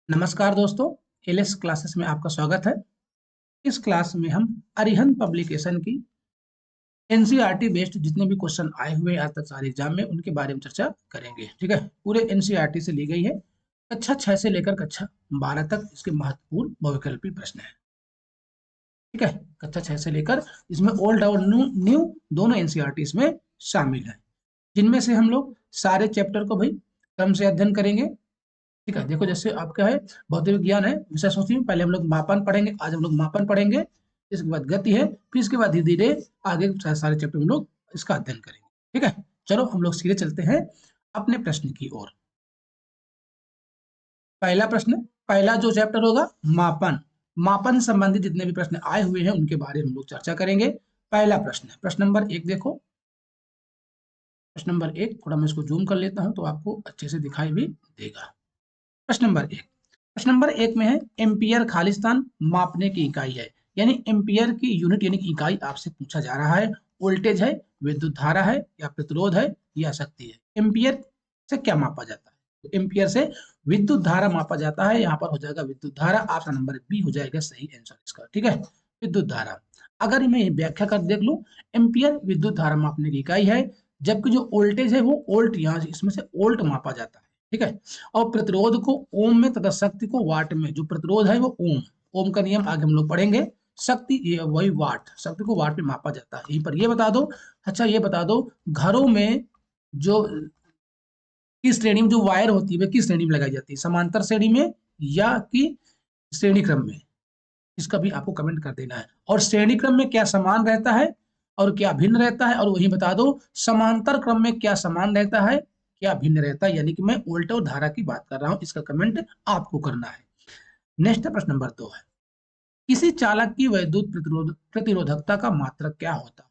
नमस्कार दोस्तों, LS classes में आपका स्वागत है। इस क्लास में हम अरिहंत पब्लिकेशन की एनसीईआरटी बेस्ड जितने भी क्वेश्चन आए हुए हैं आज तक सारे एग्जाम में उनके बारे में चर्चा करेंगे। ठीक है, पूरे एनसीईआरटी से ली गई है। कक्षा 6 से लेकर कक्षा 12 तक इसके महत्वपूर्ण बहुविकल्पी प्रश्न है। ठीक है, कक्षा 6 से लेकर इसमें ओल्ड और न्यू दोनों एनसीईआरटी इसमें शामिल है, जिनमें से हम लोग सारे चैप्टर को भाई क्रम से अध्ययन करेंगे। ठीक है, देखो जैसे आपका है भौतिक विज्ञान है विषय सूची, पहले हम लोग मापन पढ़ेंगे, आज हम लोग मापन पढ़ेंगे। इसके बाद गति है, फिर इसके बाद धीरे धीरे आगे सारे चैप्टर हम लोग इसका अध्ययन करेंगे। ठीक है, चलो हम लोग सीधे चलते हैं अपने प्रश्न की ओर। पहला प्रश्न, पहला जो चैप्टर होगा मापन, मापन संबंधित जितने भी प्रश्न आए हुए हैं उनके बारे में हम लोग चर्चा करेंगे। पहला प्रश्न, प्रश्न नंबर 1 देखो। प्रश्न नंबर 1 थोड़ा मैं इसको जूम कर लेता हूं तो आपको अच्छे से दिखाई भी देगा। प्रश्न नंबर 1, प्रश्न नंबर 1 में है एम्पियर खालिस्तान मापने की इकाई है, यानी एम्पियर की यूनिट यानी कि इकाई आपसे पूछा जा रहा है। वोल्टेज है, विद्युत धारा है, या प्रतिरोध है, या शक्ति है। एम्पियर से क्या मापा जाता है? तो एम्पियर से विद्युत धारा मापा जाता है। यहाँ पर हो जाएगा विद्युत धारा, ऑप्शन नंबर बी हो जाएगा सही आंसर इसका। ठीक है, विद्युत धारा। अगर मैं व्याख्या कर देख लूं, एम्पियर विद्युत धारा मापने की इकाई है, जबकि जो वोल्टेज है वो वोल्ट, यहाँ इसमें से वोल्ट मापा जाता है। ठीक है, और प्रतिरोध को ओम में तथा शक्ति को वाट में। जो प्रतिरोध है वो ओम, ओम का नियम आगे हम लोग पढ़ेंगे। शक्ति ये वही वाट, शक्ति को वाट में मापा जाता है। यहीं पर ये बता दो, अच्छा ये बता दो, घरों में जो किस श्रेणी में जो वायर होती है वे किस श्रेणी में लगाई जाती है, समांतर श्रेणी में या कि श्रेणी क्रम में? इसका भी आपको कमेंट कर देना है। और श्रेणी क्रम में क्या समान रहता है और क्या भिन्न रहता है, और वही बता दो समांतर क्रम में क्या समान रहता है क्या भिन्न रहता है, यानी कि मैं वोल्ट और धारा की बात कर रहा हूं। इसका कमेंट आपको करना है। नेक्स्ट प्रश्न नंबर 2 है, किसी चालक की वैद्युत प्रतिरोधकता का मात्रक क्या होता है?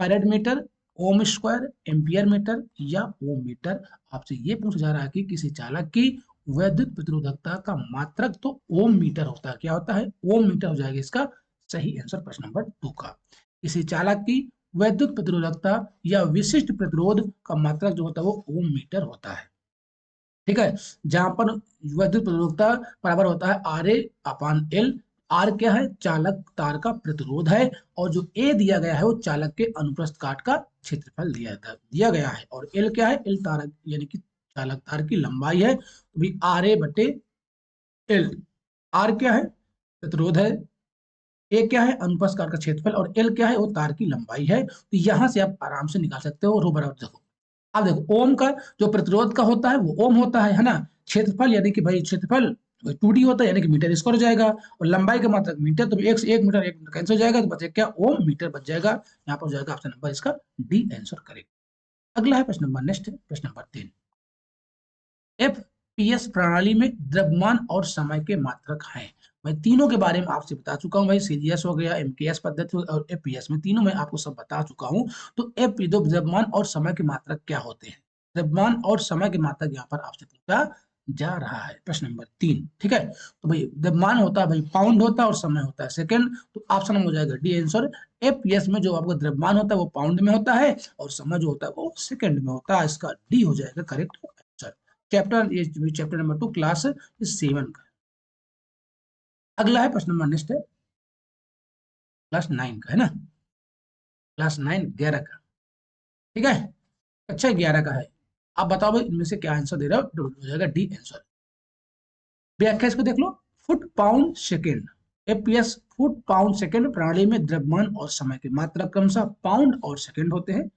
फैराड मीटर, ओम स्क्वायर, एम्पियर मीटर, या ओम मीटर। आपसे ये पूछा जा रहा है कि किसी चालक की वैद्युत प्रतिरोधकता का मात्रक, तो ओम मीटर होता है। क्या होता है? ओम मीटर हो जाएगा इसका सही आंसर प्रश्न नंबर 2 का। किसी चालक की वैद्युत प्रतिरोधकता या विशिष्ट प्रतिरोध का मात्रक जो होता है वो ओम मीटर होता है। ठीक है, जहां पर वैद्युत प्रतिरोधकता बराबर होता है R A upon L. R क्या है? चालक तार का प्रतिरोध है, और जो ए दिया गया है वो चालक के अनुप्रस्थ काट का क्षेत्रफल दिया गया है। और एल क्या है? एल तार यानी कि चालक तार की लंबाई है, तो भी आर ए बटे एल। आर क्या है? प्रतिरोध है, ए क्या है? अनुप्रस्थ काट का क्षेत्रफल, और एल क्या है? वो तार की लंबाई है। तो यहां से आप आराम से निकाल सकते हो रो बराबर। देखो, अब देखो ओम का जो प्रतिरोध का होता है वो ओम होता है ना। क्षेत्रफल यानी कि भाई क्षेत्रफल 2D होता है, यानी कि मीटर स्क्वायर हो जाएगा, और लंबाई का मात्रक मीटर, तो एक से एक मीटर कैंसिल हो जाएगा, तो बचेगा क्या? ओम मीटर बच जाएगा। यहाँ पर हो जाएगा ऑप्शन नंबर इसका डी आंसर करेक्ट। अगला है प्रश्न नंबर, नेक्स्ट प्रश्न नंबर 3, एफपीएस प्रणाली में द्रव्यमान और समय के मात्रक हैं। मैं तीनों के बारे में आपसे बता चुका हूं भाई, सीजीएस हो गया, एमकेएस पद्धति और एफपीएस में तीनों में आपको सब बता चुका हूं। तो एफ दो द्रव्यमान और समय के मात्रक क्या होते हैं? द्रव्यमान और समय के मात्रक यहाँ पर आपसे पूछा जा रहा है, प्रश्न नंबर 3। ठीक है, तो भाई द्रव्यमान होता है भाई पाउंड होता है, और समय होता है सेकंड, तो ऑप्शन हो जाएगा डी आंसर। एफपीएस में जो आपका द्रव्यमान होता है वो पाउंड में होता है, और समय जो होता है वो सेकंड में होता है। इसका डी हो जाएगा करेक्ट आंसर। चैप्टर ये चैप्टर नंबर 2 क्लास 7 का। अगला है प्रश्न नंबर, नेक्स्ट है क्लास 9 का, है ना? क्लास 9 11 का। ठीक है, अच्छा 11 का है। आप बताओ भाई इनमें से क्या आंसर दे रहा हो? हो जाएगा डी आंसर। व्याख्या इसको देख लो, foot pound second. FPS foot pound second प्रणाली में द्रव्यमान और समय के मात्रक क्रमशः पाउंड और सेकेंड होते हैं।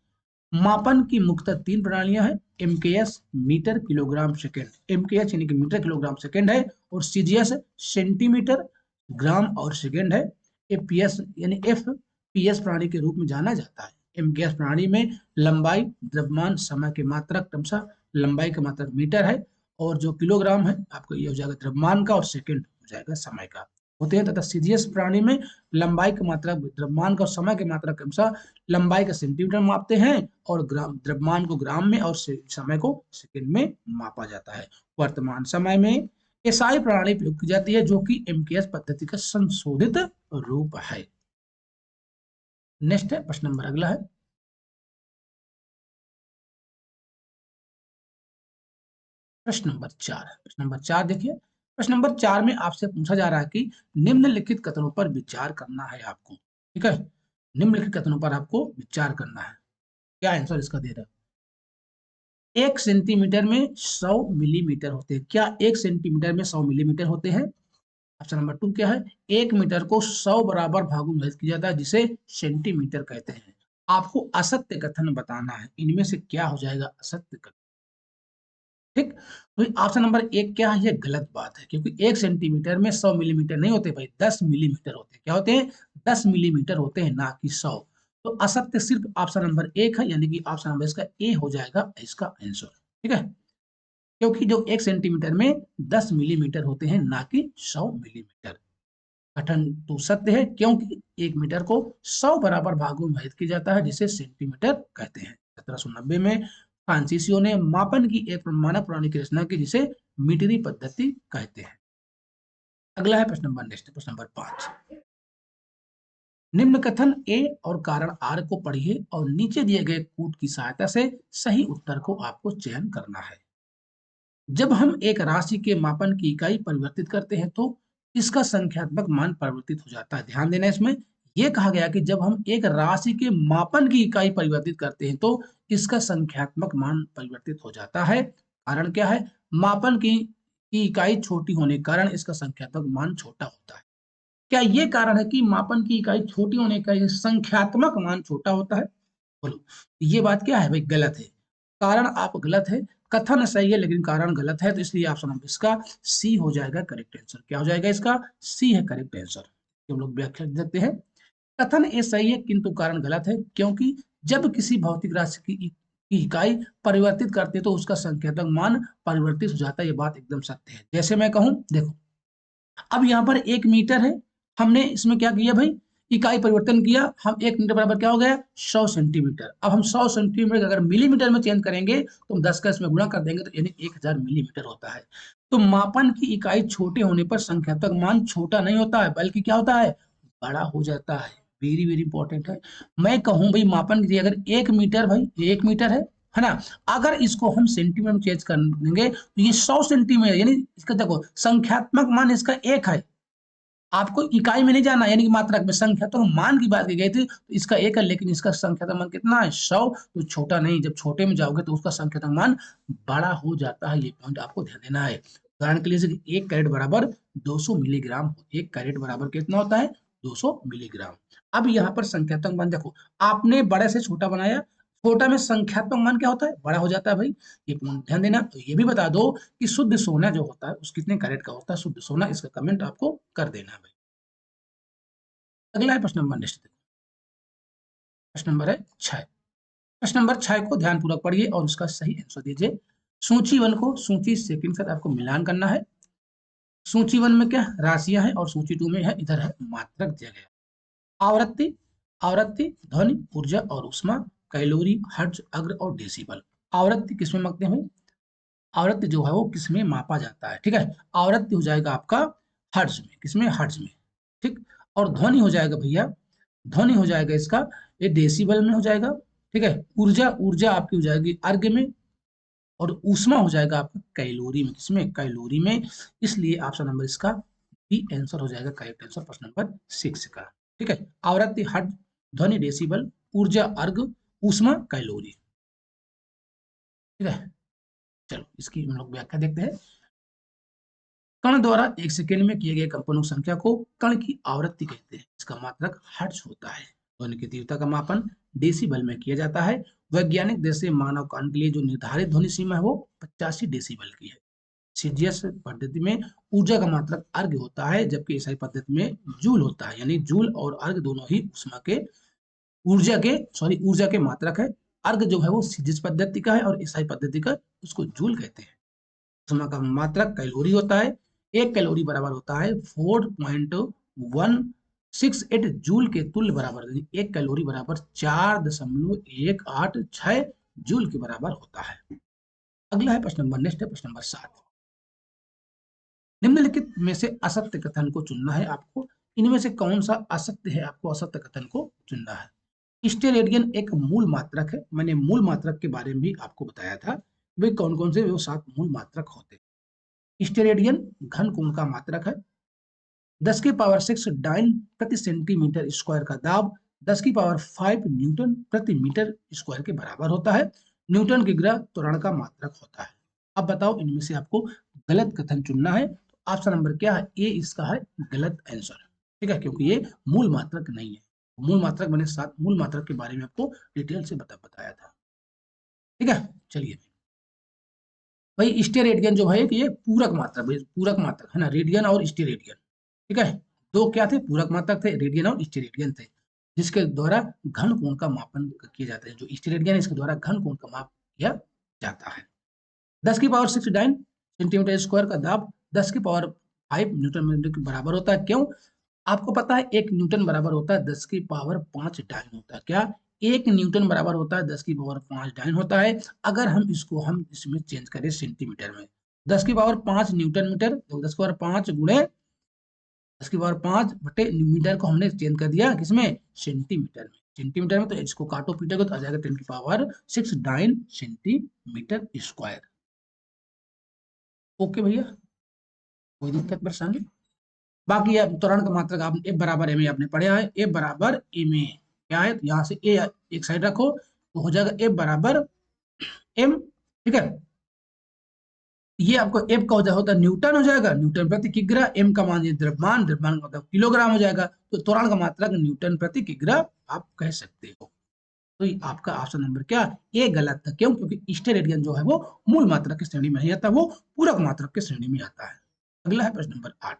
मापन की मुख्यतः 3 प्रणालियां हैं, एमकेएस मीटर किलोग्राम सेकेंड, एमकेएच यानी कि मीटर किलोग्राम सेकेंड है, और सीजीएस सेंटीमीटर ग्राम और सेकेंड है। एफपीएस यानी एफपीएस प्रणाली के रूप में जाना जाता है। एमकेएस प्रणाली में लंबाई, द्रव्यमान, समय के मात्रक क्रमशः लंबाई का मात्रक मीटर है, और जो किलोग्राम है आपको ये हो जाएगा द्रव्यमान का, और सेकेंड हो जाएगा समय का होते हैं। तथा सीजीएस प्रणाली में लंबाई का मात्रक द्रव्यमान का और समय के मात्रक क्रमशः लंबाई का सेंटीमीटर में मापते हैं, और ग्राम द्रव्यमान को ग्राम में और समय को सेकंड में मापा जाता है। वर्तमान समय में एसआई प्रणाली प्रयोग की जाती है, जो कि एमकेएस पद्धति का संशोधित रूप है। नेक्स्ट है प्रश्न नंबर, अगला है प्रश्न नंबर 4। प्रश्न नंबर 4 देखिए, प्रश्न नंबर 4 में आपसे पूछा जा रहा है कि निम्नलिखित कथनों पर विचार करना है आपको, ठीक है। निम्नलिखित कथनों पर आपको विचार करना है। क्या आंसर इसका दे रहा है? 1 सेंटीमीटर में 100 मिलीमीटर होते हैं। क्या 1 सेंटीमीटर में 100 मिलीमीटर होते हैं? ऑप्शन नंबर 2 क्या है? 1 मीटर को 100 बराबर भागों में विभाजित किया जाता है जिसे सेंटीमीटर कहते हैं। आपको असत्य कथन बताना है, इनमें से क्या हो जाएगा असत्य कथन, ठीक। तो ऑप्शन नंबर 1 क्या है? ये गलत बात है, क्योंकि 1 सेंटीमीटर में 100 मिलीमीटर नहीं होते भाई, 10 मिलीमीटर होते हैं। क्या होते हैं? 10 मिलीमीटर होते हैं, ना कि 100। तो असत्य सिर्फ ऑप्शन नंबर 1 है, यानी कि ऑप्शन नंबर इसका ए हो जाएगा इसका आंसर, ठीक है। क्योंकि जो 1 सेंटीमीटर में 10 मिलीमीटर होते हैं, ना कि 100 मिलीमीटर। कथन तो सत्य है, क्योंकि 1 मीटर को 100 बराबर भागों में विभाजित किया जाता है जिसे सेंटीमीटर कहते हैं। 1790 में फ्रांसीसियो ने मापन की एक मानक प्रणाली की रचना की जिसे मीटरी पद्धति कहते हैं। अगला है प्रश्न नंबर नेक्स्ट, प्रश्न नंबर 5। निम्न कथन ए और कारण आर को पढ़िए और नीचे दिए गए कूट की सहायता से सही उत्तर को आपको चयन करना है। जब हम एक राशि के मापन की इकाई परिवर्तित करते हैं तो इसका संख्यात्मक मान परिवर्तित हो जाता है। ध्यान देना, इसमें यह कहा गया कि जब हम एक राशि के मापन की इकाई परिवर्तित करते हैं तो इसका संख्यात्मक मान परिवर्तित हो जाता है। कारण क्या है? मापन की इकाई छोटी होने के कारण इसका संख्यात्मक मान छोटा होता है। क्या ये कारण है कि मापन की इकाई छोटी होने का संख्यात्मक मान छोटा होता है? बोलो, ये बात क्या है भाई? गलत है। कारण आप गलत है, कथन सही है लेकिन कारण गलत है, तो इसलिए ऑप्शन नंबर इसका सी हो जाएगा करेक्ट आंसर। क्या हो जाएगा इसका? सी है करेक्ट आंसर। हम लोग व्याख्या कर सकते हैं, कथन ए सही है किंतु कारण गलत है, क्योंकि जब किसी भौतिक राशि की इकाई परिवर्तित करते हैं तो उसका संख्यात्मक मान परिवर्तित हो जाता है। ये बात एकदम सत्य है। जैसे मैं कहूं, देखो अब यहाँ पर 1 मीटर है, हमने इसमें क्या किया भाई? इकाई परिवर्तन किया। हम 1 मीटर बराबर क्या हो गया? 100 सेंटीमीटर। अब हम 100 सेंटीमीटर अगर मिलीमीटर में चेंज करेंगे तो हम 10 का इसमें गुणा कर देंगे तो यानी 1000 मिलीमीटर होता है। तो मापन की इकाई छोटे होने पर संख्यात्मक मान छोटा नहीं होता है, बल्कि क्या होता है? बड़ा हो जाता है। वेरी वेरी इंपॉर्टेंट है। मैं कहूं भाई मापन की अगर 1 मीटर, भाई 1 मीटर है ना, अगर इसको हम सेंटीमीटर में चेंज कर देंगे तो ये 100 सेंटीमीटर, यानी इसका देखो संख्यात्मक मान इसका 1 है। आपको इकाई में नहीं जाना, यानी कि मात्रक में। संख्या तो मान की बात की गई थी तो इसका 1 है, लेकिन इसका संख्यात्मक मान कितना है? 100। तो छोटा नहीं, जब छोटे में जाओगे तो उसका संख्यात्मक मान बड़ा हो जाता है। ये पॉइंट आपको ध्यान देना है। उदाहरण के लिए 1 कैरेट बराबर 200 मिलीग्राम। 1 कैरेट बराबर कितना होता है? 200 मिलीग्राम। अब यहाँ पर संख्यात्मक मान देखो, आपने बड़े से छोटा बनाया, छोटा में संख्यात्मक मान क्या होता है? बड़ा हो जाता है भाई। ये पॉइंट ध्यान देना। तो ये भी बता दो कि शुद्ध सोना जो होता है उस कितने कैरेट का होता है शुद्ध सोना, इसका कमेंट आपको कर देना है भाई। अगला है प्रश्न नंबर नेक्स्ट, प्रश्न नंबर है 6। प्रश्न नंबर 6 को ध्यानपूर्वक पढ़िए और उसका सही आंसर दीजिए। सूची 1 को सूची सेकंड के साथ आपको मिलान करना है। सूची 1 में क्या राशियां हैं और सूची 2 में है इधर है मात्रक दिया गया। आवृत्ति, आवृत्ति, ध्वनि, ऊर्जा और उष्मा, कैलोरी, हर्ट्ज, अग्र और डेसिबल। आवृत्ति किसमें मापते हैं भाई? आवृत्ति जो है वो किसमें मापा जाता है, ठीक है। आवृत्ति हो जाएगा आपका हर्ट्ज में, किसमें? हर्ट्ज में, ठीक। और ध्वनि हो जाएगा भैया, ध्वनि हो जाएगा इसका ये डेसिबल में हो जाएगा, ठीक है। ऊर्जा, ऊर्जा आपकी हो जाएगी अर्ग में। और ऊष्मा हो जाएगा आपका कैलोरी में, किसमें? कैलोरी में। इसलिए ऑप्शन नंबर इसका बी आंसर हो जाएगा करेक्ट आंसर प्रश्न नंबर 6 का, ठीक है। आवृत्ति हर्ट्ज, ध्वनि डेसिबल, ऊर्जा अर्ग, ऊष्मा कैलोरी, ठीक है। चलो इसकी हम लोग व्याख्या देखते हैं। कण द्वारा 1 सेकेंड में किए गए कंपनों की संख्या को कण की आवृत्ति कहते हैं। इसका मात्रक हर्ट्ज होता है। ध्वनि की तीव्रता का मापन डेसिबल में किया जाता है। वैज्ञानिक दृष्टि से मानव कान के लिए जो निर्धारित ध्वनि सीमा है वो 85 डेसिबल की है। सीजीएस पद्धति में ऊर्जा का मात्रक अर्घ होता है, जबकि ईसाई पद्धति में जूल होता है। यानी जूल और अर्घ दोनों ही उष्मा के ऊर्जा के मात्रक है। अर्घ जो है वो सीजीएस पद्धति का है और ईसाई पद्धति का उसको जूल कहते हैं। उष्मा का मात्रक कैलोरी होता है। 1 कैलोरी बराबर होता है 4.168 जूल के तुल्य बराबर, यानी 1 कैलोरी बराबर 4.186 जूल के बराबर होता है। अगला है प्रश्न नंबर नेक्स्ट है प्रश्न नंबर 7। निम्नलिखित में से असत्य कथन को चुनना है आपको। इनमें से कौन सा असत्य है? आपको असत्य कथन को चुनना है। स्टेरेडियन एक मूल मात्रक है। मैंने मूल मात्रक के बारे में भी आपको बताया था। वे कौन कौन से वो 7 मूल मात्रक होते हैं। स्टेरेडियन घन कोण का मात्रक है। 10 की पावर 6 डाइन प्रति सेंटीमीटर स्क्वायर का दाब 10 की पावर 5 न्यूटन प्रति मीटर स्क्वायर के बराबर होता है। न्यूटन की ग्रह त्वरण का मात्रक होता है। अब बताओ इनमें से आपको गलत कथन चुनना है। तो ऑप्शन नंबर क्या है, ए इसका है गलत आंसर। ठीक है, क्योंकि ये मूल मात्रक नहीं है। मूल मात्रक मैंने 7 मूल मात्रक के बारे में आपको डिटेल से बताया था। ठीक है, चलिए भाई स्टेरेडियन जो है कि ये पूरक मात्रक, पूरक मात्रक है ना, रेडियन और स्टेरेडियन। ठीक है, दो क्या थे, पूरक मात्रक थे, रेडियन और स्टेरेडियन थे, जिसके द्वारा घन कोण का मापन किया जाता है। जो स्टेरेडियन है इसके द्वारा घन कोण का माप किया जाता है। 10 की पावर 6 डाइन सेंटीमीटर स्क्वायर का दाब 10 की पावर 5 न्यूटन मीटर के बराबर होता है। क्यों? आपको पता है 1 न्यूटन बराबर होता है 10 की पावर 5 डाइन होता है। क्या? 1 न्यूटन बराबर होता है 10 की पावर 5 डाइन होता है। अगर हम इसमें चेंज करें सेंटीमीटर में, 10 की पावर 5 न्यूटन मीटर, तो 10 की पावर 5 गुणे 10 की पावर 5 बटे मीटर को हमने चेंज कर दिया किसमें, सेंटीमीटर में। सेंटीमीटर में तो इसको काटो पीटोगे तो आ जाएगा 10 की power 6 dyne centimetre square. Okay भैया, कोई दिक्कत परेशानी? बाकी अब त्वरण का मात्रक आप ए बराबर एम ए आपने पढ़ा है, ए बराबर एम ए क्या है, यहाँ से ए एक साइड रखो तो हो जाएगा ए बराबर एम। ठीक है, ये आपको एफ का होता है न्यूटन हो जाएगा, न्यूटन प्रति किग्रा, एम का मान द्रव्यमान, द्रव्यमान का मतलब किलोग्राम हो जाएगा। तो त्वरण का मात्रक न्यूटन प्रति किग्रा आप कह सकते हो। तो ये आपका ऑप्शन नंबर क्या, ये गलत था। क्यों? क्योंकि स्टेरेडियन जो है वो मूल मात्रक की श्रेणी में नहीं आता, वो पूरक मात्रक की श्रेणी में आता है। अगला है प्रश्न नंबर 8।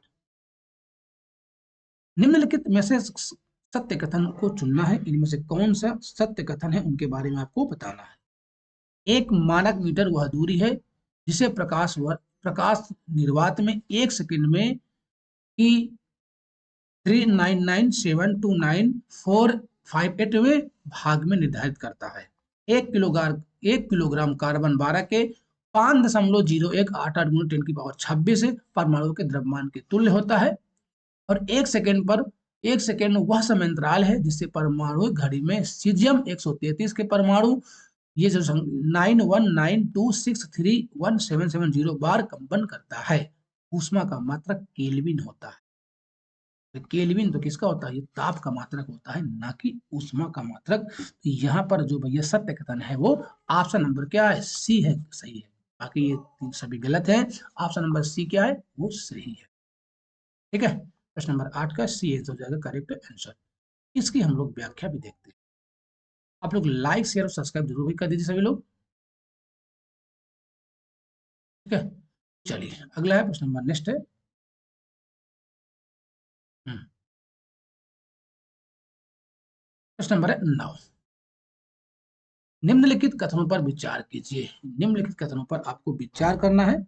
निम्नलिखित में से सत्य कथन को चुनना है। इनमें से कौन सा सत्य कथन है उनके बारे में आपको बताना है। एक मानक मीटर वह दूरी है जिसे प्रकाश निर्वात में 1 सेकंड में की 399729458वें भाग में निर्धारित करता है। 1 किलोग्राम कार्बन 12 के 5.0188 गुणा 10 की पावर 26 परमाणु के द्रव्यमान के तुल्य होता है। और 1 सेकंड वह समय अंतराल है जिससे परमाणु घड़ी में सीजियम 133 के परमाणु ये जो 9192631770 बार कंपन करता है। ऊष्मा का मात्रक केल्विन होता है। तो केल्विन तो किसका होता है, ये ताप का मात्रक होता है, ना कि ऊष्मा का मात्रक। तो यहाँ पर जो भैया सत्य कथन है वो ऑप्शन नंबर क्या है, सी है, सही है। बाकी ये तीन सभी गलत है। ऑप्शन नंबर सी क्या है, वो सही है। ठीक है, प्रश्न नंबर 8 का सी हो जाएगा करेक्ट आंसर। इसकी हम लोग व्याख्या भी देखते हैं। आप लोग लाइक शेयर और सब्सक्राइब जरूर भी कर दीजिए सभी लोग। ठीक है, चलिए अगला है प्रश्न नंबर नेक्स्ट है। प्रश्न नंबर है 9। निम्नलिखित कथनों पर विचार कीजिए। निम्नलिखित कथनों पर आपको विचार करना है।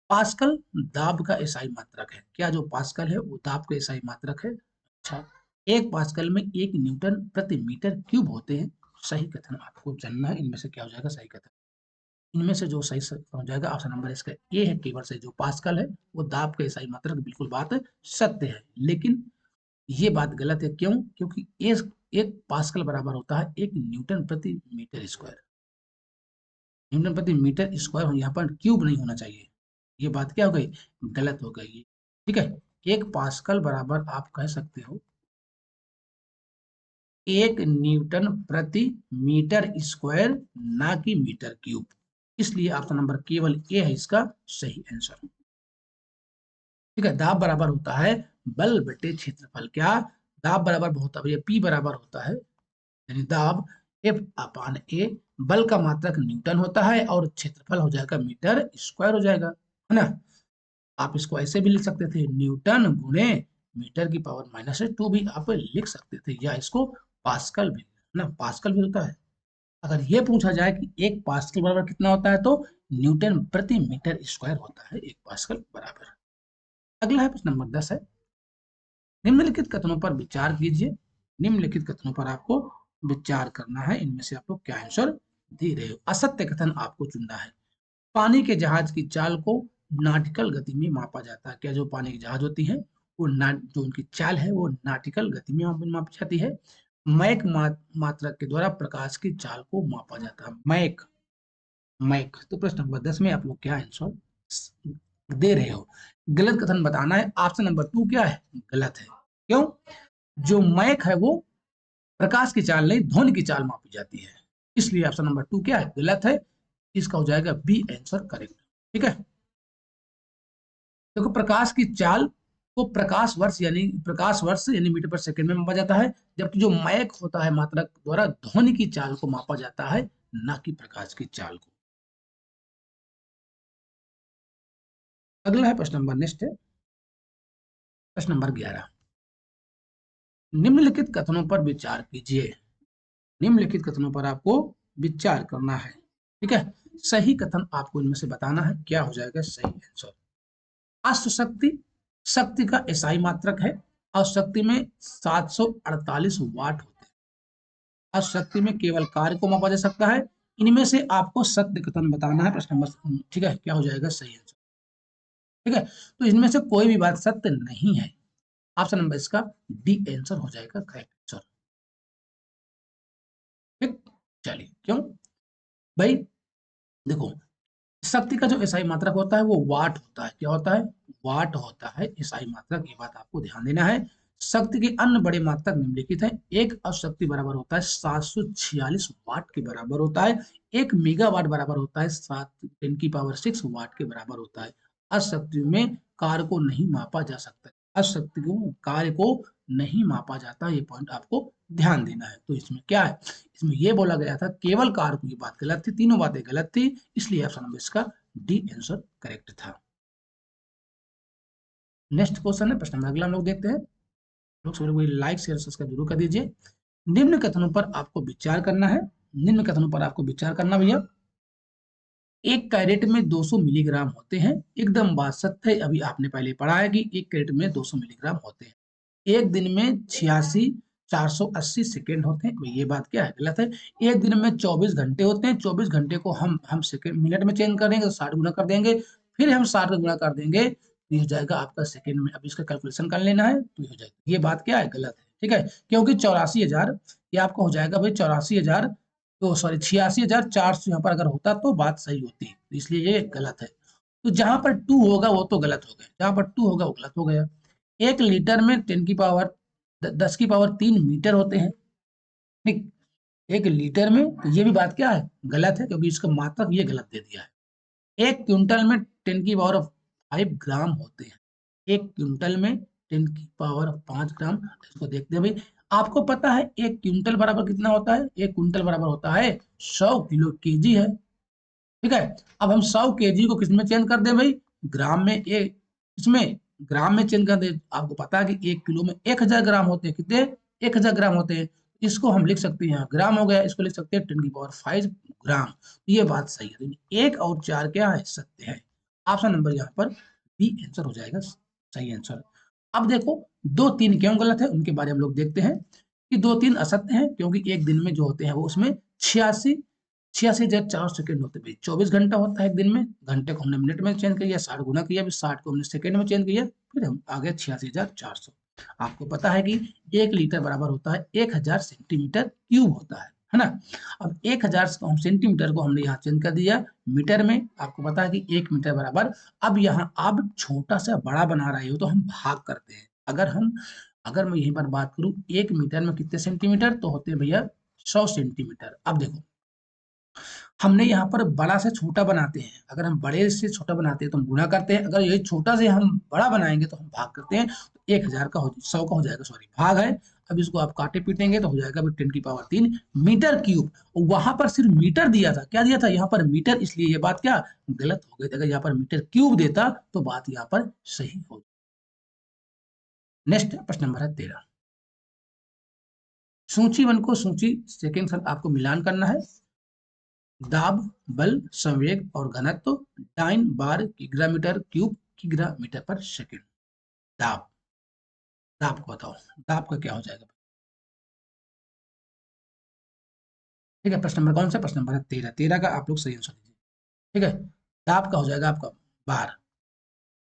पास्कल दाब का एसआई मात्रक है। क्या जो पास्कल है वो दाब का एसआई मात्रक है? अच्छा, 1 पास्कल में 1 न्यूटन प्रति मीटर क्यूब होते हैं। सही कथन आपको जानना है, इनमें से क्या हो जाएगा सही कथन। इनमें से जो सही हो जाएगा ऑप्शन नंबर इसका ए है, केवल से जो पास्कल है वो दाब का एसआई मात्रक, बिल्कुल बात सत्य है। लेकिन ये बात गलत है। क्यों? क्योंकि एक पास्कल बराबर होता है 1 न्यूटन प्रति मीटर स्क्वायर। न्यूटन प्रति मीटर स्क्वायर यहाँ पर क्यूब नहीं होना चाहिए। ये बात क्या हो गई, गलत हो गई। ठीक है, 1 पास्कल बराबर आप कह सकते हो 1 न्यूटन प्रति मीटर स्क्वायर, ना कि मीटर क्यूब। इसलिए ऑप्शन नंबर केवल ए है इसका सही आंसर। ठीक है, दाब बराबर होता है बल बटे क्षेत्रफल। क्या? दाब बराबर होता है, पी बराबर होता है यानी दाब एफ अपान ए, बल का मात्रक न्यूटन होता है और क्षेत्रफल हो जाएगा मीटर स्क्वायर हो जाएगा, है ना। आप इसको ऐसे भी लिख सकते थे, न्यूटन गुणे मीटर की पावर -2 भी आप लिख सकते थे, या इसको पास्कल भी, है ना, पास्कल भी होता है। अगर ये पूछा जाए कि 1 पास्कल बराबर कितना होता है तो न्यूटन प्रति मीटर स्क्वायर होता है 1 पास्कल बराबर। अगला है प्रश्न नंबर 10 है। निम्नलिखित कथनों पर विचार कीजिए। निम्नलिखित कथनों पर आपको विचार करना है। इनमें से आप लोग क्या आंसर दे रहे हो। असत्य कथन आपको चुनना है। पानी के जहाज की चाल को नाटिकल गति में मापा जाता है। क्या जो पानी की जहाज होती है वो जो उनकी चाल है वो नाटिकल गति में मापी जाती है। मैक मात्रक के द्वारा प्रकाश की चाल को मापा जाता है। मैक मैक तो प्रश्न नंबर 10 में आप लोग क्या आंसर दे रहे हो, गलत कथन बताना है। ऑप्शन नंबर 2 क्या है, गलत है। क्यों? जो मैक है वो प्रकाश की चाल नहीं, ध्वनि की चाल मापी जाती है, इसलिए ऑप्शन नंबर 2 क्या है, गलत है। इसका हो जाएगा बी आंसर करेक्ट। ठीक है, देखो प्रकाश की चाल को प्रकाश वर्ष यानी मीटर पर सेकंड में मापा जाता है, जबकि जो मैक होता है मात्रक द्वारा ध्वनि की चाल को मापा जाता है, ना कि प्रकाश की चाल को। अगला है प्रश्न नंबर, नेक्स्ट है प्रश्न नंबर 11। निम्नलिखित कथनों पर विचार कीजिए। निम्नलिखित कथनों पर आपको विचार करना है। ठीक है, सही कथन आपको इनमें से बताना है, क्या हो जाएगा सही आंसर। अश्व शक्ति, शक्ति का एसआई मात्रक है, और शक्ति में 748 वाट होते हैं। अश्व शक्ति में केवल कार्य को मापा जा सकता है। इनमें से आपको सत्य कथन बताना है प्रश्न नंबर, ठीक है, क्या हो जाएगा सही आंसर। ठीक है, तो इनमें से कोई भी बात सत्य नहीं है। ऑप्शन नंबर इसका डी आंसर हो जाएगा करेक्ट आंसर। ठीक, चलिए, क्यों भाई, देखो शक्ति का जो एसआई मात्रक होता है वो वाट होता है। क्या होता है, वाट होता है एसआई मात्रक, ये बात आपको ध्यान देना है। शक्ति के अन्य बड़े मात्रक निम्नलिखित है। एक अश्व शक्ति बराबर होता है 746 वाट के बराबर होता है। एक मेगावाट बराबर होता है 7 × 10⁻⁶ वाट के बराबर होता है। अश्व शक्ति में कार्य को नहीं मापा जा सकता। अश्व शक्ति को कार्य को नहीं मापा जाता, ये पॉइंट आपको ध्यान देना है। तो इसमें क्या है, इसमें यह बोला गया था केवल कार की बात गलत थी, तीनों बातें गलत थी, इसलिए ऑप्शन नंबर इसका डी आंसर करेक्ट था। नेक्स्ट क्वेश्चन है प्रश्न नंबर अगला हम लोग देखते हैं। लोग सभी लोग लाइक शेयर सब्सक्राइब जरूर कर दीजिए। निम्न कथनों पर आपको विचार करना है। निम्न कथनों पर आपको विचार करना भैया। एक कैरेट में 200 मिलीग्राम होते हैं, एकदम बात सत्य है। अभी आपने पहले पढ़ा है कि एक कैरेट में 200 मिलीग्राम होते हैं। एक दिन में 86,480 सेकेंड होते हैं, ये बात क्या है, गलत है। एक दिन में 24 घंटे होते हैं, 24 घंटे को हम सेकेंड मिनट में चेंज कर देंगे तो 60 गुना कर देंगे, फिर हम 60 गुना कर देंगे तो ये हो जाएगा आपका सेकेंड में। अब इसका कैलकुलेशन कर लेना है तो ये हो जाएगा, ये बात क्या है, गलत है। ठीक है, क्योंकि 84,000 ये आपका हो जाएगा भाई 84,000, तो सॉरी 86,400 यहाँ पर अगर होता तो बात सही होती, तो इसलिए ये गलत है। तो जहां पर 2 होगा वो तो गलत हो गया, जहां पर 2 होगा वो गलत हो गया। 1 लीटर में 10⁻³ मीटर होते हैं। ठीक, 1 लीटर में, तो ये भी बात क्या है, गलत है, क्योंकि इसका मात्रक ये गलत दे दिया है। 1 क्विंटल में 10⁵ ग्राम होते हैं। 1 क्विंटल में 10⁵ इसको देखते हैं भाई। आपको पता है 1 क्विंटल बराबर कितना होता है, 1 क्विंटल बराबर होता है 100 किलो केजी है। ठीक है, अब हम 100 केजी को किसमें चेंज कर दें भाई, ग्राम में। इसमें ग्राम में चेंज कर दे। आपको पता है कि 1 किलो में 1000 ग्राम होते हैं, कितने, 1000 ग्राम होते हैं। इसको हम लिख सकते हैं, यहाँ ग्राम हो गया, इसको लिख सकते हैं 10⁵ ग्राम। ये बात सही है, तो 1 और 4 क्या है, सत्य है। ऑप्शन नंबर यहाँ पर बी आंसर हो जाएगा सही आंसर। अब देखो 2-3 क्यों गलत है, उनके बारे में हम लोग देखते हैं कि 2-3 असत्य है, क्योंकि एक दिन में जो होते हैं वो उसमें 86,400 सेकेंड होते हैं। 24 घंटा होता है एक दिन में, घंटे को हमने मिनट में चेंज किया, 60 गुना किया, 60 को हमने सेकेंड में चेंज किया, फिर हम आ गए 86,400। आपको पता है कि 1 लीटर बराबर होता है 1000 सेंटीमीटर क्यूब होता है ना। अब 1000 सेंटीमीटर को हमने यहाँ चेंज कर दिया मीटर में। आपको पता है कि 1 मीटर बराबर, अब यहाँ आप छोटा सा बड़ा बना रहे हो तो हम भाग करते हैं। अगर मैं यहीं पर बात करूं 1 मीटर में कितने सेंटीमीटर, तो होते हैं भैया 100 सेंटीमीटर। अब देखो हमने यहाँ पर बड़ा से छोटा बनाते हैं, अगर हम बड़े से छोटा बनाते हैं तो हम गुणा करते हैं, अगर यही छोटा से हम बड़ा बनाएंगे तो हम भाग करते हैं। तो 1000 का 100 का हो जाएगा, सॉरी भाग है। अब इसको आप काटे पीटेंगे तो हो जाएगा 10⁻³ मीटर क्यूब। वहां पर सिर्फ मीटर दिया था, क्या दिया था यहाँ पर, मीटर, इसलिए ये बात क्या गलत हो गई। अगर यहाँ पर मीटर क्यूब देता तो बात यहाँ पर सही हो। नेक्स्ट प्रश्न नंबर है 13। सूची 1 को सूची सेकेंड साथ आपको मिलान करना है। दाब, बल, संवेग और घनत्व डाइन बार किग्रामीटर क्यूब किग्रामीटर पर सेकेंड। दाब, दाब को बताओ, दाब का क्या हो जाएगा। ठीक है, प्रश्न नंबर कौन सा, प्रश्न नंबर है 13। 13 का आप लोग सही आंसर दीजिए। ठीक है, दाब का हो जाएगा आपका बार।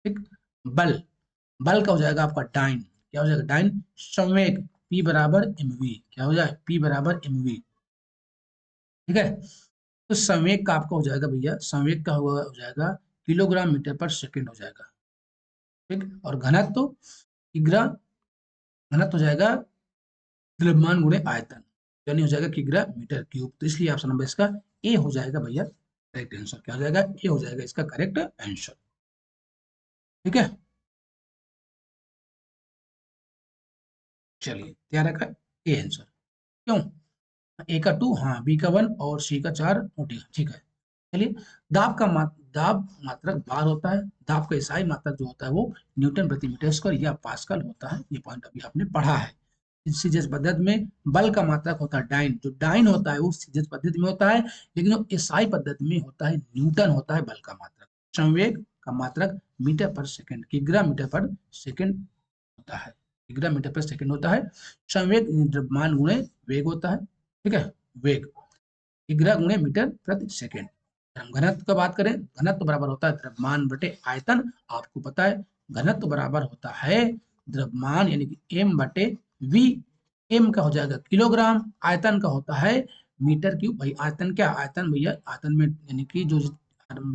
ठीक, बल, बल का हो जाएगा आपका डाइन, क्या हो जाएगा डाइन। संवेग P बराबर mv, क्या हो जाएगा P बराबर mv। ठीक है, तो संवेग का आपका हो जाएगा भैया, संवेग का हो जाएगा किलोग्राम मीटर पर सेकंड हो जाएगा। ठीक, और घनत्व किग्रा, घनत्व हो जाएगा द्रव्यमान गुणे आयतन, यानी हो जाएगा किग्रा मीटर क्यूब। तो इसलिए ऑप्शन नंबर इसका ए हो जाएगा भैया करेक्ट आंसर। क्या हो जाएगा? ए हो जाएगा इसका करेक्ट आंसर। ठीक है, चलिए तैयार रखा ए आंसर। क्यों? ए का 2, हाँ, बी का 1 और सी का 4 और डी। ठीक है, चलिए। दाब मात्रक बार होता है, दाब का एसआई मात्रक जो होता है वो न्यूटन प्रति मीटर स्क्वायर या पास्कल होता है। ये पॉइंट अभी आपने पढ़ा है। सीजीएस पद्धति में बल का मात्रक होता है डाइन, जो डाइन होता है वो सीजीएस पद्धति में होता है, लेकिन जो एसआई पद्धति में होता है न्यूटन होता है बल का मात्रक। संवेग का मात्रक मीटर पर सेकंड, किग्रा मीटर पर सेकंड होता है, किग्रा मीटर पर सेकंड होता है। संवेग द्रव्यमान गुणे वेग होता है। ठीक है, वेग किग्रा गुणे मीटर प्रति सेकंड। हम घनत्व का बात करें, घनत्व बराबर होता है द्रव्यमान बटे आयतन। आपको पता है घनत्व बराबर होता है द्रव्यमान यानी कि m बटे v। m का हो जाएगा किलोग्राम, आयतन का होता है मीटर क्यूब। भाई आयतन क्या? आयतन भैया, आयतन में यानी कि जो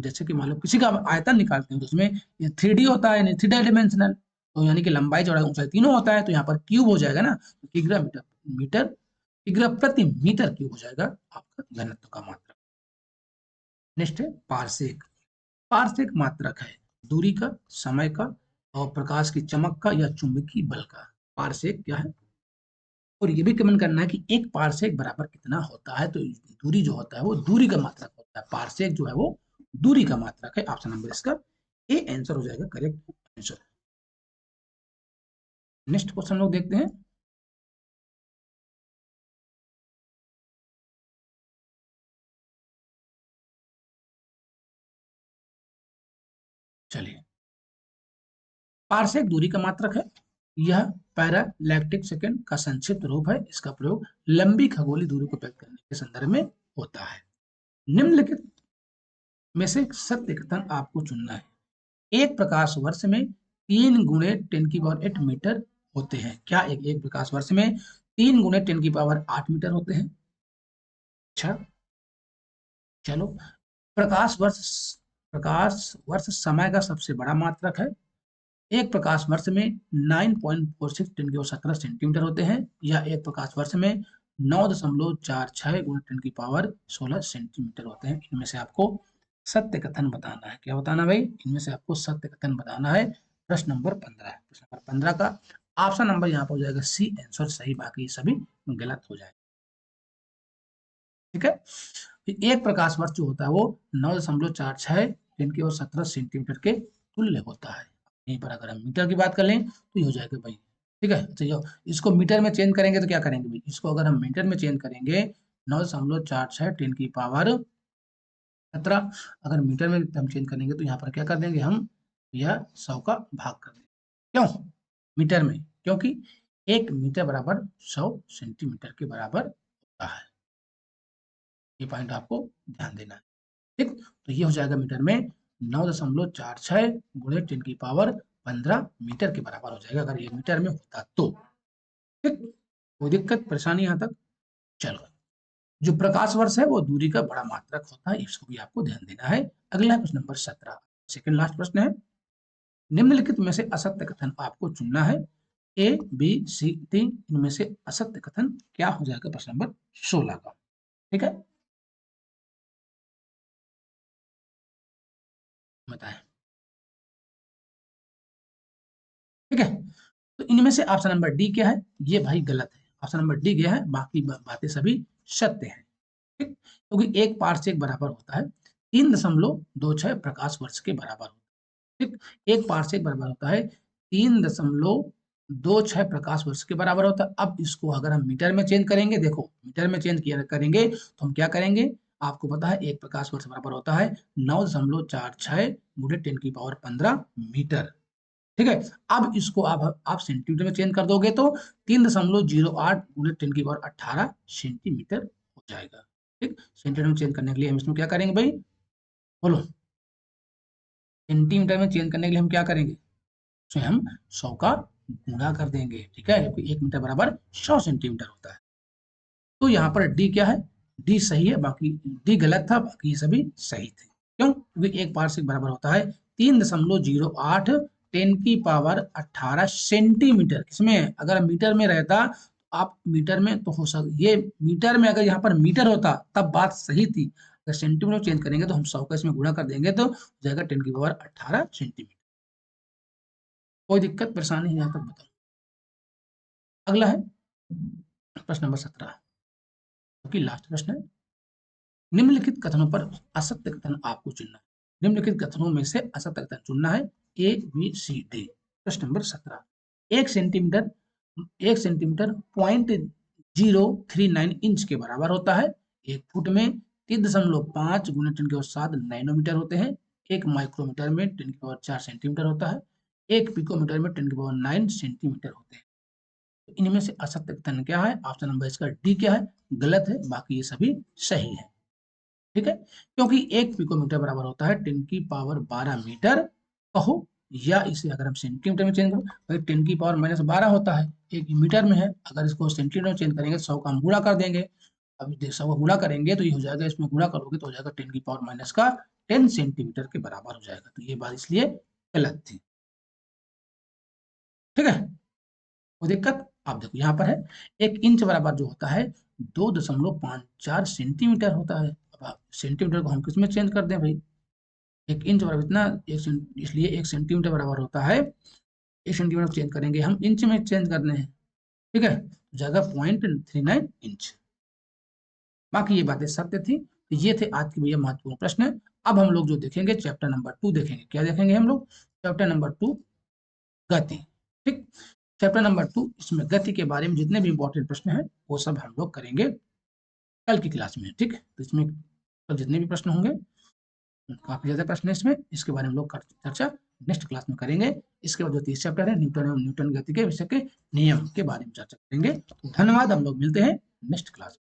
जैसे कि मान लो किसी का आयतन निकालते हैं तो उसमें ये 3D होता है यानी 3 डायमेंशनल, तो यानी कि लंबाई चौड़ाई ऊंचाई तीनों होता है, तो यहाँ पर क्यूब हो जाएगा ना, तो किग्रा मीटर मीटर किग्रा प्रति मीटर क्यूब हो जाएगा आपका घनत्व का मात्रक। नेक्स्ट है पारसेक। पारसेक मात्रक है दूरी का, समय का और प्रकाश की चमक का या चुंबकीय बल का। पारसेक क्या है? और ये भी कमेंट करना है कि एक पारसेक बराबर कितना होता है। तो दूरी जो होता है वो दूरी का मात्रक होता है, पारसेक जो है वो दूरी का मात्रक है। ऑप्शन नंबर इसका ए आंसर हो जाएगा करेक्ट आंसर। नेक्स्ट क्वेश्चन लोग देखते हैं। चलिए, पारसेक दूरी का मात्रक है। यह पैरालैक्टिक सेकंड का संक्षिप्त रूप है। इसका प्रयोग लंबी खगोलीय दूरी को व्यक्त करने के संदर्भ में होता है। निम्नलिखित में से सत्य कथन आपको चुनना है। एक प्रकाश वर्ष में 3 गुणे 10 की पावर 8 मीटर होते हैं। क्या एक प्रकाश वर्ष में 3 गुणे 10 की पावर 8 मीटर होते हैं? अच्छा, चलो। प्रकाश वर्ष समय का सबसे बड़ा मात्रक है। एक प्रकाश वर्ष में 9.46 10 की पावर 17 सेंटीमीटर होते हैं, या एक प्रकाश वर्ष में 9.46 गुणा 10 की पावर 16 सेंटीमीटर होते हैं। इनमें से आपको सत्य कथन बताना है। क्या बताना भाई? इनमें से आपको सत्य कथन बताना है। प्रश्न नंबर 15 है। प्रश्न नंबर 15 का ऑप्शन नंबर यहाँ पर हो जाएगा सी आंसर सही, बाकी सभी गलत हो जाएगा। ठीक है, एक प्रकाश वर्ष जो होता है वो 9.46 10 की पावर 17 सेंटीमीटर के तुल्य होता है। यहीं पर अगर हम मीटर की बात कर लें तो ये हो जाएगा भाई। ठीक है, तो इसको मीटर में चेंज करेंगे तो क्या करेंगे भाई? इसको अगर हम मीटर में चेंज करेंगे 9.46 10 की पावर 17, अगर मीटर में हम चेंज करेंगे तो यहाँ पर क्या कर देंगे हम? यह 100 का भाग कर देंगे। क्यों मीटर में? क्योंकि 1 मीटर बराबर 100 सेंटीमीटर के बराबर होता है। ये पॉइंट आपको ध्यान देना है। ठीक, तो ये हो जाएगा मीटर में 9.46 गुणे 10 की पावर 15 मीटर के बराबर हो जाएगा, अगर ये मीटर में होता तो। ठीक, कोई दिक्कत परेशानी यहाँ तक? चलो, जो प्रकाश वर्ष है वो दूरी का बड़ा मात्रक होता है, इसको भी आपको ध्यान देना है। अगला प्रश्न नंबर 17, सेकंड लास्ट प्रश्न है। निम्नलिखित में से असत्य कथन आपको चुनना है। ए बी सी डी, इनमें से असत्य कथन क्या हो जाएगा? प्रश्न नंबर 16 का। ठीक है, बताएं। ठीक है, तो इनमें से ऑप्शन नंबर डी क्या है? ये भाई गलत है। ऑप्शन नंबर डी क्या है? बाकी बातें सभी सत्य हैं। ठीक, क्योंकि एक पारसेक बराबर होता है 3.26 प्रकाश वर्ष के बराबर होता है। ठीक, एक पारसेक बराबर होता है 3.26 प्रकाश वर्ष के बराबर होता है। अब इसको अगर हम मीटर में चेंज करेंगे, देखो मीटर में चेंज किया करेंगे तो हम क्या करेंगे? आपको पता है एक प्रकाश वर्ष बराबर होता है 9.46 गुणे 10 की पावर 15 मीटर। ठीक है, अब इसको आप सेंटीमीटर में चेंज कर दोगे तो 3.08 गुणे 10 की पावर 18 सेंटीमीटर हो जाएगा। ठीक, सेंटीमीटर में चेंज करने के लिए हम इसमें क्या करेंगे भाई? बोलो, सेंटीमीटर में चेंज करने के लिए हम क्या करेंगे? उसमें हम 100 का गुणा कर देंगे। ठीक है, क्योंकि 1 मीटर बराबर 100 सेंटीमीटर होता है। तो यहाँ पर डी क्या है? डी सही है, बाकी डी गलत था, बाकी सभी सही थे। क्यों? क्योंकि 1 पारसेक बराबर होता है 3.08 10 की पावर 18 सेंटीमीटर। किसमें? अगर मीटर में रहता तो आप मीटर में तो हो सकता, ये मीटर में अगर यहाँ पर मीटर होता तब बात सही थी। अगर सेंटीमीटर चेंज करेंगे तो हम 100 का इसमें गुणा कर देंगे तो हो जाएगा 10 की पावर 18 सेंटीमीटर। कोई दिक्कत परेशानी है यहाँ तक बताओ। अगला है प्रश्न नंबर 17, क्योंकि लास्ट प्रश्न है। निम्नलिखित कथनों पर असत्य कथन आपको चुनना है। निम्नलिखित कथनों में से असत्य कथन चुनना है, ए बी सी डी। प्रश्न नंबर 17, 1 सेंटीमीटर 0.039 इंच के बराबर होता है। 1 फुट में 3.5 गुना 10⁷ नैनोमीटर होते हैं। 1 माइक्रोमीटर में 10⁴ सेंटीमीटर होता है। 1 पिकोमीटर में 10⁹ सेंटीमीटर होते हैं। तो इनमें से असत्य कथन क्या है? ऑप्शन नंबर इसका डी क्या है? गलत है, बाकी ये सभी सही है। ठीक है, क्योंकि 1 पिकोमीटर बराबर होता है 10⁻12 मीटर कहो, या इसे अगर हम सेंटीमीटर में चेंज करें भाई 10⁻−12 होता है, 1 मीटर में है। अगर इसको सेंटीमीटर में चेंज करेंगे 100 का हम गुणा कर देंगे। अब 100 का गुणा करेंगे तो ये हो जाएगा, इसमें गुणा करोगे तो हो जाएगा 10⁻10 सेंटीमीटर के बराबर हो जाएगा। तो ये बात इसलिए गलत थी। ठीक है, कोई दिक्कत? आप देखो यहाँ पर है 1 इंच बराबर जो होता है 2.54 सेंटीमीटर होता है। अब सेंटीमीटर को हम किस में चेंज कर दें भाई? 1 इंच बराबर इतना, इसलिए 1 सेंटीमीटर बराबर होता है, 1 सेंटीमीटर चेंज करेंगे हम इंच में चेंज करने हैं। ठीक है, जगह 0.39 इंच। बाकी ये बातें सत्य थी। तो ये थे आज के भैया महत्वपूर्ण प्रश्न। अब हम लोग जो देखेंगे चैप्टर नंबर 2 देखेंगे। क्या देखेंगे हम लोग? चैप्टर नंबर 2 गति। ठीक, चैप्टर नंबर 2 इसमें गति के बारे में जितने भी इंपॉर्टेंट प्रश्न हैं वो सब हम लोग करेंगे कल की क्लास में। ठीक, तो इसमें कल जितने भी प्रश्न होंगे, काफी ज्यादा प्रश्न है इसमें, इसके बारे में हम लोग चर्चा नेक्स्ट क्लास में करेंगे। इसके बाद जो 30 चैप्टर है न्यूटन एवं न्यूटन गति के विषय के नियम के बारे में चर्चा करेंगे। धन्यवाद, हम लोग मिलते हैं नेक्स्ट क्लास में।